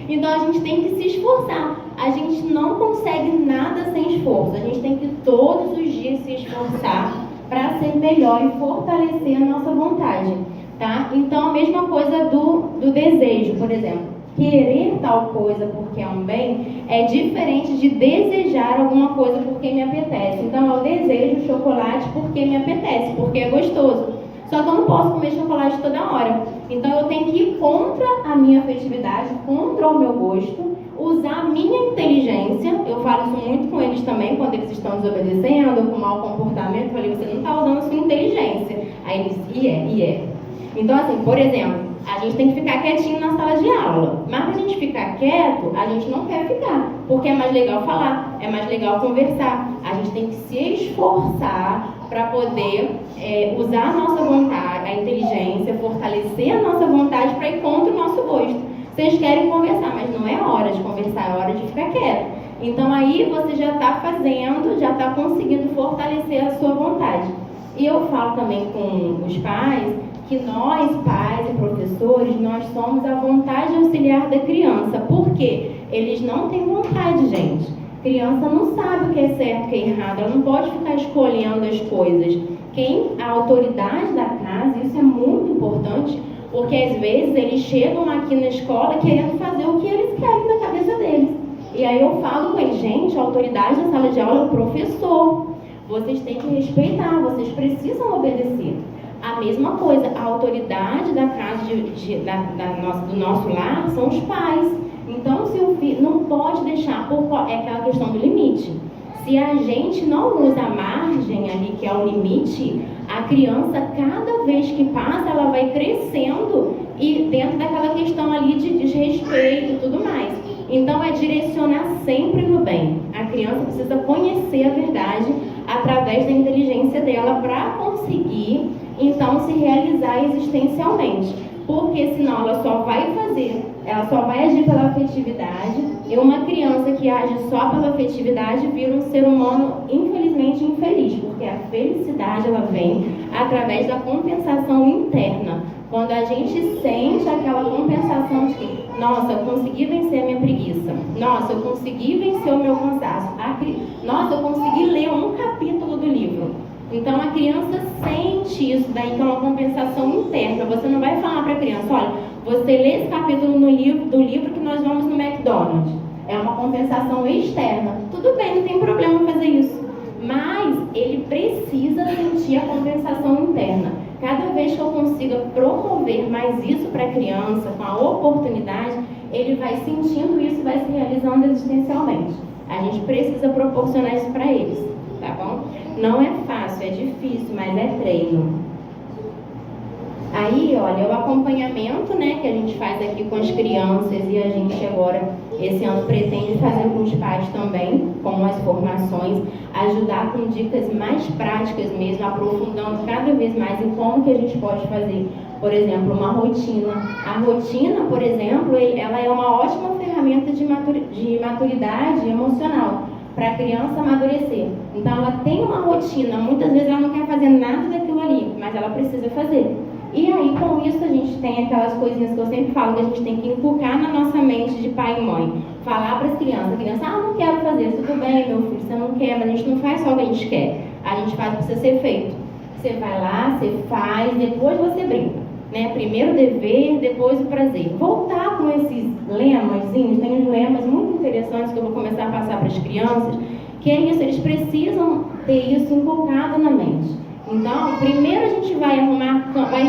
B: Então a gente tem que se esforçar. A gente não consegue nada sem esforço. A gente tem que todos os dias se esforçar para ser melhor e fortalecer a nossa vontade, tá? Então a mesma coisa do desejo, por exemplo. Querer tal coisa porque é um bem é diferente de desejar alguma coisa porque me apetece. Então eu desejo chocolate porque me apetece, porque é gostoso. Só que eu não posso comer chocolate toda hora. Então eu tenho que ir contra a minha afetividade, contra o meu gosto, usar a minha inteligência. Eu falo isso muito com eles também, quando eles estão desobedecendo, com mau comportamento. Eu falei, você não está usando a sua inteligência. Aí eles, e é. Então assim, por exemplo, a gente tem que ficar quietinho na sala de aula. Mas pra gente ficar quieto, a gente não quer ficar. Porque é mais legal falar, é mais legal conversar. A gente tem que se esforçar para poder usar a nossa vontade, a inteligência, fortalecer a nossa vontade para ir contra o nosso gosto. Vocês querem conversar, mas não é hora de conversar, é hora de ficar quieto. Então aí você já está fazendo, já está conseguindo fortalecer a sua vontade. E eu falo também com os pais que nós, pais e professores, nós somos a vontade auxiliar da criança. Por quê? Eles não têm vontade, gente. Criança não sabe o que é certo e o que é errado. Ela não pode ficar escolhendo as coisas. A autoridade da casa, isso é muito importante, porque às vezes eles chegam aqui na escola querendo fazer o que eles querem na cabeça deles. E aí eu falo com eles, gente, a autoridade da sala de aula é o professor. vocês têm que respeitar, vocês precisam obedecer. A mesma coisa, a autoridade da casa do nosso lar são os pais. Então, se o filho não pode deixar, é aquela questão do limite. Se a gente não usa a margem ali, que é o limite, a criança, cada vez que passa, ela vai crescendo e dentro daquela questão ali de desrespeito e tudo mais. Então, é direcionar sempre no bem. A criança precisa conhecer a verdade através da inteligência dela para conseguir, então, se realizar existencialmente. Porque senão ela só vai agir pela afetividade, e uma criança que age só pela afetividade vira um ser humano, infelizmente, infeliz, porque a felicidade ela vem através da compensação interna. Quando a gente sente aquela compensação de que, nossa, eu consegui vencer a minha preguiça, nossa, eu consegui vencer o meu cansaço, nossa, eu consegui ler um capítulo do livro. Então a criança sente isso daí, que é uma compensação interna. Você não vai falar para a criança, olha, você lê esse capítulo do livro que nós vamos no McDonald's. É uma compensação externa. Tudo bem, não tem problema fazer isso. Mas ele precisa sentir a compensação interna. Cada vez que eu consiga promover mais isso para a criança, com a oportunidade, ele vai sentindo isso e vai se realizando existencialmente. A gente precisa proporcionar isso para eles, tá bom? Não é fácil, é difícil, mas é treino. Aí, olha, o acompanhamento, né, que a gente faz aqui com as crianças, e a gente agora, esse ano, pretende fazer com os pais também, com as formações, ajudar com dicas mais práticas mesmo, aprofundando cada vez mais em como que a gente pode fazer, por exemplo, uma rotina. A rotina, por exemplo, ela é uma ótima ferramenta de maturidade emocional, para a criança amadurecer. Então ela tem uma rotina, muitas vezes ela não quer fazer nada daquilo ali, mas ela precisa fazer. E aí com isso a gente tem aquelas coisinhas que eu sempre falo, que a gente tem que inculcar na nossa mente de pai e mãe. Falar para as crianças, a criança, não quero fazer, tudo bem meu filho, você não quer, mas a gente não faz só o que a gente quer, a gente faz o que precisa ser feito. Você vai lá, você faz, depois você brinca. Né? Primeiro o dever, depois o prazer. Voltar com esses lemazinhos, tem uns lemas muito interessantes que eu vou começar a passar para as crianças, que é isso, eles precisam ter isso inculcado na mente. Então, primeiro a gente vai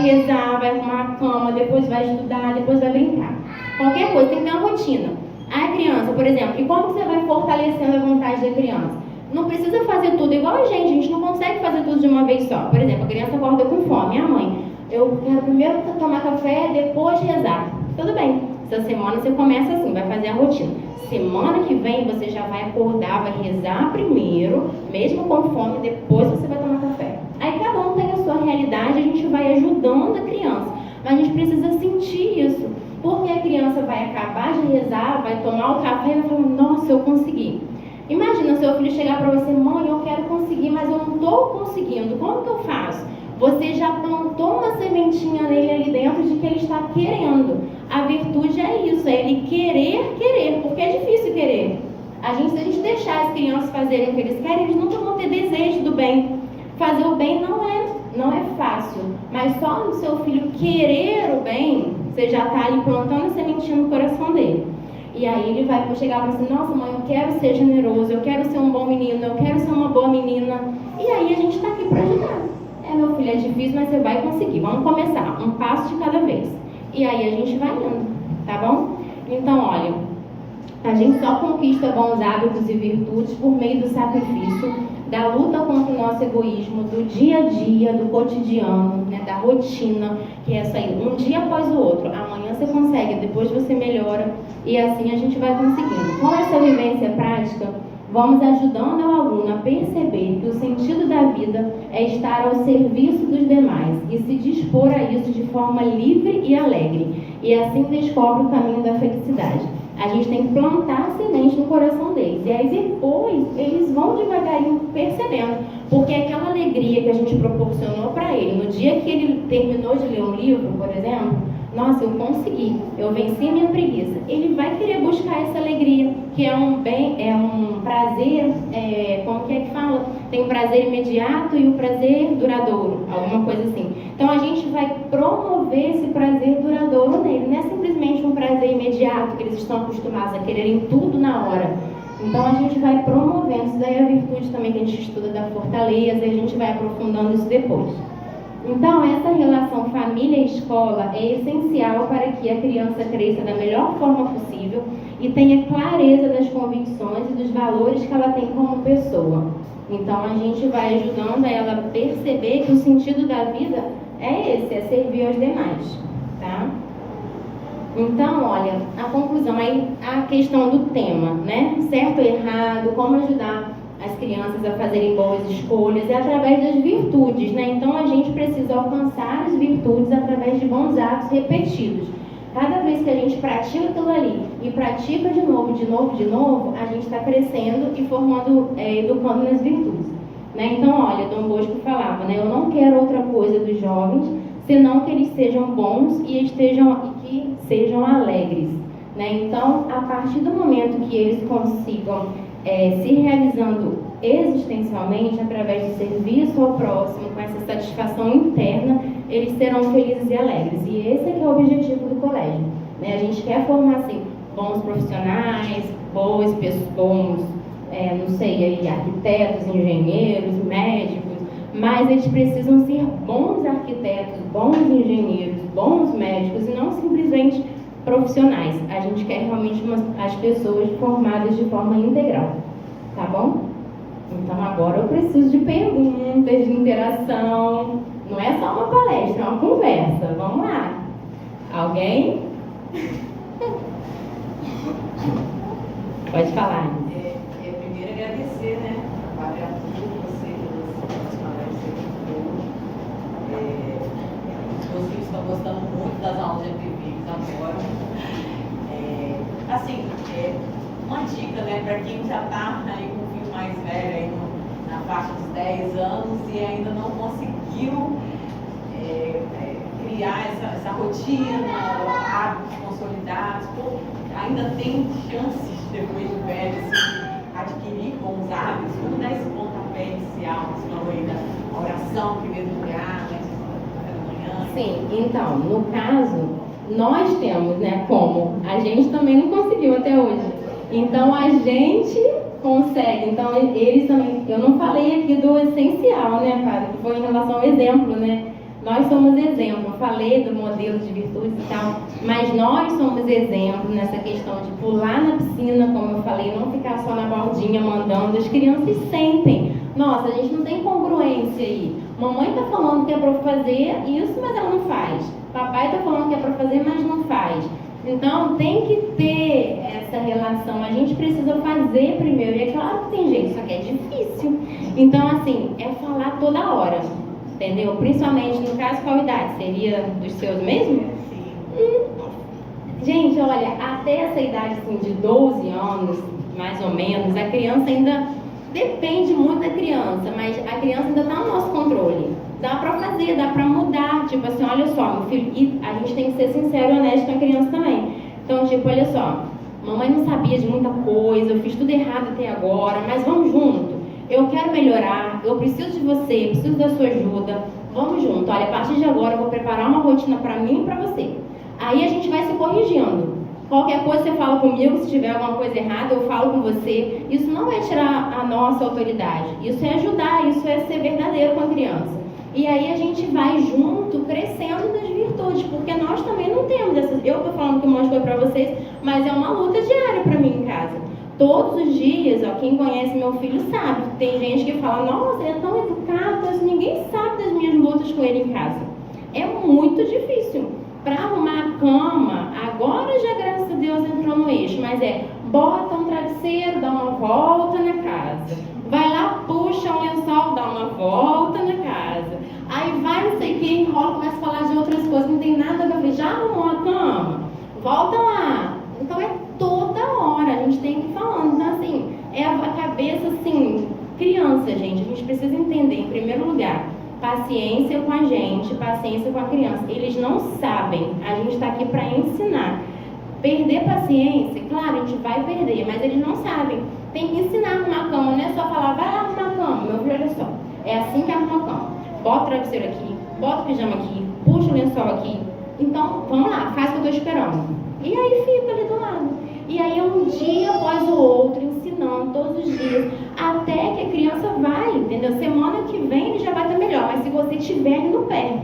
B: rezar, vai arrumar a cama, depois vai estudar, depois vai brincar. Qualquer coisa, tem que ter uma rotina. A criança, por exemplo, e como você vai fortalecendo a vontade da criança? Não precisa fazer tudo igual a gente não consegue fazer tudo de uma vez só. Por exemplo, a criança acorda com fome, a mãe, eu quero primeiro tomar café, depois rezar. Tudo bem, essa semana você começa assim, vai fazer a rotina. Semana que vem você já vai acordar, vai rezar primeiro, mesmo com fome, depois você vai tomar café. Aí cada um tem a sua realidade, a gente vai ajudando a criança. Mas a gente precisa sentir isso, porque a criança vai acabar de rezar, vai tomar o café e vai falar, nossa, eu consegui. Imagina seu filho chegar para você, mãe, eu quero conseguir, mas eu não estou conseguindo, como que eu faço? Você já plantou uma sementinha nele ali dentro de que ele está querendo. A virtude é isso, é ele querer, porque é difícil querer. Se a gente deixar as crianças fazerem o que eles querem, eles nunca vão ter desejo do bem. Fazer o bem não é fácil, mas só no seu filho querer o bem, você já está ali plantando a sementinha no coração dele. E aí ele vai chegar para você, nossa mãe, eu quero ser generoso, eu quero ser um bom menino, eu quero ser uma boa menina. E aí a gente está aqui para ajudar. Meu filho, é difícil, mas você vai conseguir. Vamos começar, um passo de cada vez. E aí a gente vai indo, tá bom? Então, olha, a gente só conquista bons hábitos e virtudes por meio do sacrifício, da luta contra o nosso egoísmo, do dia a dia, do cotidiano, né, da rotina, que é essa aí, um dia após o outro. Amanhã você consegue, depois você melhora, e assim a gente vai conseguindo. Com essa vivência prática, vamos ajudando ao aluno a perceber que o sentido da vida é estar ao serviço dos demais e se dispor a isso de forma livre e alegre, e assim descobre o caminho da felicidade. A gente tem que plantar a semente no coração deles, e aí depois eles vão devagarinho percebendo, porque aquela alegria que a gente proporcionou para ele, no dia que ele terminou de ler um livro, por exemplo, nossa, eu consegui, eu venci minha preguiça. Ele vai querer buscar essa alegria, que é um prazer, como que é que fala? Tem o prazer imediato e o prazer duradouro, alguma coisa assim. Então a gente vai promover esse prazer duradouro nele, não é simplesmente um prazer imediato, que eles estão acostumados a quererem tudo na hora. Então a gente vai promovendo, isso daí é a virtude também que a gente estuda da fortaleza, e a gente vai aprofundando isso depois. Então essa relação família e escola é essencial para que a criança cresça da melhor forma possível e tenha clareza das convicções e dos valores que ela tem como pessoa. Então a gente vai ajudando ela a perceber que o sentido da vida é esse, é servir aos demais, tá? Então, olha, a conclusão aí, a questão do tema, né? Certo ou errado, como ajudar as crianças a fazerem boas escolhas, é através das virtudes, né? Então a gente precisa alcançar as virtudes através de bons atos repetidos. Cada vez que a gente pratica aquilo ali e pratica de novo, a gente está crescendo e formando, educando nas virtudes, né? Então, olha, Dom Bosco falava, né? Eu não quero outra coisa dos jovens, senão que eles sejam bons e que sejam alegres, né? Então, a partir do momento que eles consigam se realizando existencialmente, através do serviço ao próximo, com essa satisfação interna, eles serão felizes e alegres. E esse é que é o objetivo do colégio, né? A gente quer formar, assim, bons profissionais, bons, arquitetos, engenheiros, médicos, mas eles precisam ser bons arquitetos, bons engenheiros, bons médicos, e não simplesmente profissionais. A gente quer realmente as pessoas formadas de forma integral, tá bom? Então agora eu preciso de perguntas, de interação. Não é só uma palestra, é uma conversa. Vamos lá. Alguém? Pode falar.
D: Primeiro agradecer, né? A você pelas palestras que hoje. Meus filhos estão gostando muito das aulas de EPVs agora. Uma dica, né, para quem já está aí com um filho mais velho, aí na faixa dos 10 anos e ainda não conseguiu criar essa rotina, hábitos consolidados, ainda tem chances, depois de velho, assim, adquirir bons hábitos. Vamos dar esse pontapé inicial, você falou aí da oração, primeiro lugar, né, da manhã.
B: Sim, então, no caso, nós temos, né, como a gente também não conseguiu até hoje. Então a gente consegue. Então eles também, eu não falei aqui do essencial, né, padre, que foi em relação ao exemplo, né? Nós somos exemplo. Eu falei do modelo de virtudes e tal, mas nós somos exemplo nessa questão de pular na piscina, como eu falei, não ficar só na bordinha mandando. As crianças sentem. Nossa, a gente não tem congruência aí. Mamãe tá falando que é para fazer isso, mas ela não faz. Papai tá falando que é para fazer, mas não faz. Então, tem que ter essa relação. A gente precisa fazer primeiro. E é claro que tem jeito, só que é difícil. Então, assim, é falar toda hora. Entendeu? Principalmente, no caso, qual idade? Seria dos seus mesmo? Gente, olha, até essa idade, assim, de 12 anos, mais ou menos, a criança ainda... Depende muito da criança, mas a criança ainda está no nosso controle. Dá pra fazer, dá pra mudar. Tipo assim, olha só, meu filho, e a gente tem que ser sincero e honesto com a criança também. Então, tipo, olha só, mamãe não sabia de muita coisa, eu fiz tudo errado até agora, mas vamos junto. Eu quero melhorar, eu preciso de você, preciso da sua ajuda. Vamos junto. Olha, a partir de agora eu vou preparar uma rotina pra mim e pra você. Aí a gente vai se corrigindo. Qualquer coisa você fala comigo, se tiver alguma coisa errada, eu falo com você. Isso não é tirar a nossa autoridade. Isso é ajudar, isso é ser verdadeiro com a criança. E aí a gente vai junto, crescendo nas virtudes, porque nós também não temos essas... Eu estou falando que mostrou para vocês, mas é uma luta diária para mim em casa. Todos os dias, ó, quem conhece meu filho sabe. Tem gente que fala, nossa, ele é tão educado, mas ninguém sabe das minhas lutas com ele em casa. É muito difícil. Para arrumar a cama, agora já, graças a Deus, entrou no eixo, mas bota um travesseiro, dá uma volta na casa. Vai lá, puxa um lençol, dá uma volta na casa. Aí vai, não sei o que, enrola, começa a falar de outras coisas, não tem nada a ver. Já arrumou a cama? Volta lá. Então é toda hora, a gente tem que ir falando. Então, assim, é a cabeça, assim, criança, gente. A gente precisa entender, em primeiro lugar, paciência com a gente, paciência com a criança. Eles não sabem, a gente está aqui para ensinar. Perder paciência, claro, a gente vai perder, mas eles não sabem. Tem que ensinar a arrumar a cama, não é só falar, vai lá arrumar a cama, meu filho, olha só. É assim que arruma a cama. Bota o travesseiro aqui, bota o pijama aqui, puxa o lençol aqui. Então, vamos lá, faz o que eu estou esperando. E aí fica ali do lado. E aí um dia após o outro, ensinando ensinando todos os dias, até que a criança vai, entendeu? Semana que vem ele já vai estar melhor, mas se você tiver ele no pé,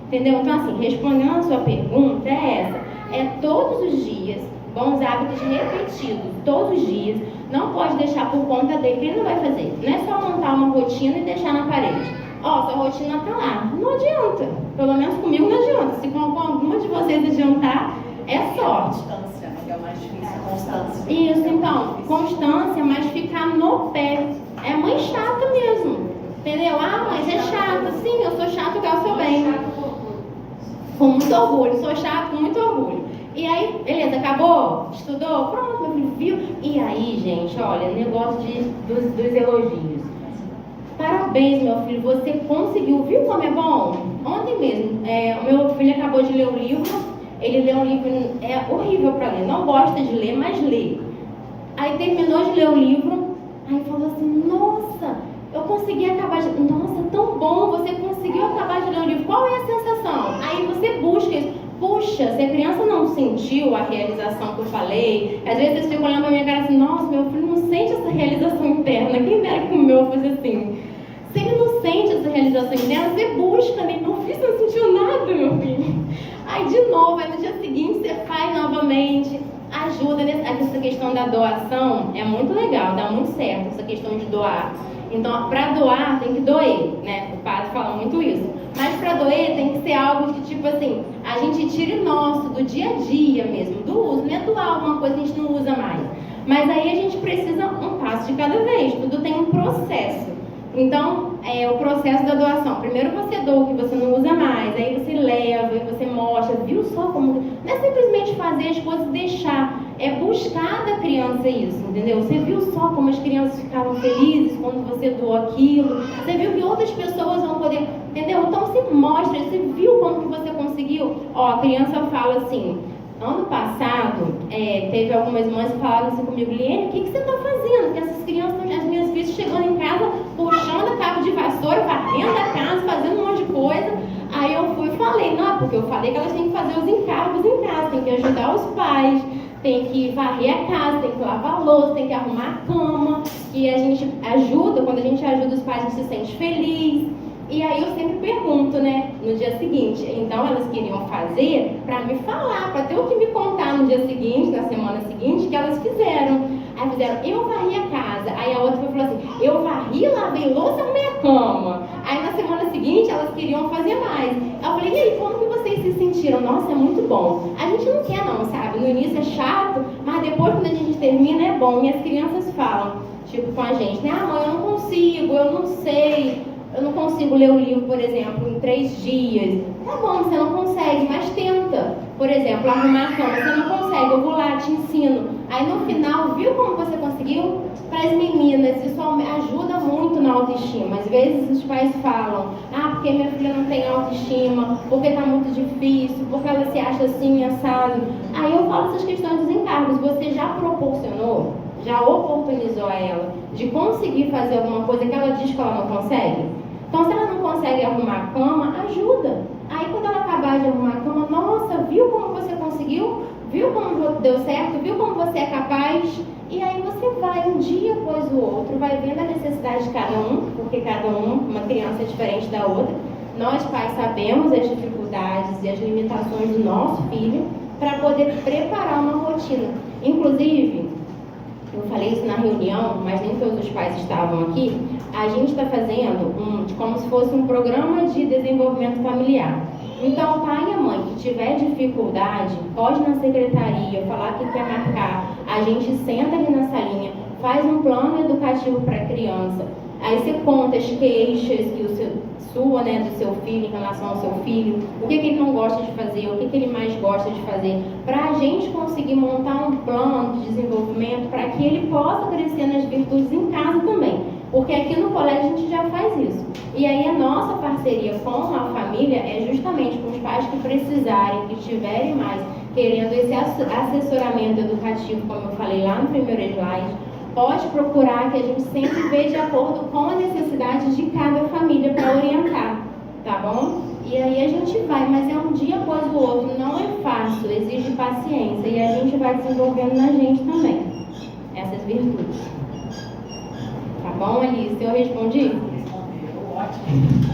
B: entendeu? Então assim, respondendo a sua pergunta é essa, é todos os dias, bons hábitos repetidos, todos os dias, não pode deixar por conta dele, que ele não vai fazer. Não é só montar uma rotina e deixar na parede. Ó, sua rotina tá lá. Não adianta. Pelo menos comigo não adianta. Se com alguma de vocês adiantar, é sorte.
D: Constância, né? Que é o mais difícil, constância.
B: Isso, então, constância, mas ficar no pé. É mãe chata mesmo. Entendeu? Ah, mas é chata. Sim, eu sou chata, eu sou bem. Com muito orgulho. Sou chata com muito orgulho. E aí, beleza, acabou? Estudou? Pronto, meu filho viu. E aí, gente, olha, negócio dos elogios. Parabéns, meu filho, você conseguiu. Viu como é bom? Ontem mesmo, o meu filho acabou de ler o livro. Ele leu um livro, é horrível para ler. Não gosta de ler, mas lê. Aí terminou de ler o livro. Aí falou assim, nossa, eu consegui acabar de... Nossa, tão bom, você conseguiu acabar de ler o livro. Qual é a sensação? Aí você busca isso. Puxa, se a criança não sentiu a realização que eu falei, às vezes vocês ficam olhando pra minha cara assim, nossa, meu filho não sente essa realização interna, quem dera que o meu fosse assim. Se ele não sente essa realização interna, você busca, né? Meu filho não sentiu nada, meu filho. Aí de novo, aí no dia seguinte você faz novamente, ajuda nessa questão da doação, é muito legal, dá muito certo essa questão de doar. Então, para doar tem que doer, né? O padre fala muito isso. Mas para doer tem que ser algo que, tipo assim, a gente tire nosso, do dia a dia mesmo, do uso. Não é doar alguma coisa que a gente não usa mais. Mas aí a gente precisa um passo de cada vez, tudo tem um processo. Então, o processo da doação. Primeiro você doa o que você não usa mais, aí você leva, aí você mostra, viu só como... Não é simplesmente fazer as coisas e deixar, é buscar da criança isso, entendeu? Você viu só como as crianças ficaram felizes quando você doou aquilo, você viu que outras pessoas vão poder, entendeu? Então você mostra, você viu como que você conseguiu. Ó, a criança fala assim... Ano passado, teve algumas mães que falaram assim comigo, Liene, o que você está fazendo? Porque essas crianças, as minhas filhas chegando em casa, puxando cabo de vassoura, varrendo a casa, fazendo um monte de coisa. Aí eu fui e falei, não, porque eu falei que elas têm que fazer os encargos em casa, tem que ajudar os pais, tem que varrer a casa, tem que lavar a louça, tem que arrumar a cama. E a gente ajuda, quando a gente ajuda os pais, a gente se sente feliz. E aí eu sempre pergunto, né, no dia seguinte, então elas queriam fazer para me falar, para ter o que me contar no dia seguinte, na semana seguinte, que elas fizeram. Aí fizeram, eu varri a casa. Aí a outra falou assim, eu varri, lavei louça, arrumei a cama. Aí na semana seguinte elas queriam fazer mais. Eu falei, e aí, como que vocês se sentiram? Nossa, é muito bom. A gente não quer não, sabe? No início é chato, mas depois quando a gente termina é bom. E as crianças falam, tipo com a gente, né, ah, mãe, eu não consigo, eu não sei. Eu não consigo ler o livro, por exemplo, em 3 dias. Tá bom, você não consegue, mas tenta. Por exemplo, arrumar a cama, você não consegue, eu vou lá, te ensino. Aí no final, viu como você conseguiu? Para as meninas, isso ajuda muito na autoestima. Às vezes os pais falam, ah, porque minha filha não tem autoestima, porque tá muito difícil, porque ela se acha assim, assado. Aí eu falo essas questões dos encargos. Você já proporcionou, já oportunizou a ela de conseguir fazer alguma coisa que ela diz que ela não consegue? Então, se ela não consegue arrumar a cama, ajuda. Aí, quando ela acabar de arrumar a cama, nossa, viu como você conseguiu? Viu como deu certo? Viu como você é capaz? E aí você vai, um dia após o outro, vai vendo a necessidade de cada um, porque cada uma criança é diferente da outra. Nós, pais, sabemos as dificuldades e as limitações do nosso filho para poder preparar uma rotina. Inclusive, eu falei isso na reunião, mas nem todos os pais estavam aqui. A gente está fazendo como se fosse um programa de desenvolvimento familiar. Então, o pai e a mãe que tiver dificuldade, pode ir na secretaria, falar que quer marcar. A gente senta ali na salinha, faz um plano educativo para a criança. Aí você conta as queixas que do seu filho em relação ao seu filho, o que ele não gosta de fazer, o que ele mais gosta de fazer, para a gente conseguir montar um plano de desenvolvimento para que ele possa crescer nas virtudes em casa também. Porque aqui no colégio a gente já faz isso. E aí a nossa parceria com a família é justamente com os pais que precisarem, que tiverem mais, querendo esse assessoramento educativo, como eu falei lá no primeiro slide, pode procurar, que a gente sempre vê de acordo com a necessidade de cada família para orientar, tá bom? E aí a gente vai, mas é um dia após o outro, não é fácil, exige paciência e a gente vai desenvolvendo na gente também essas virtudes. bom, Alice? Eu respondi?
D: Respondeu, ótimo.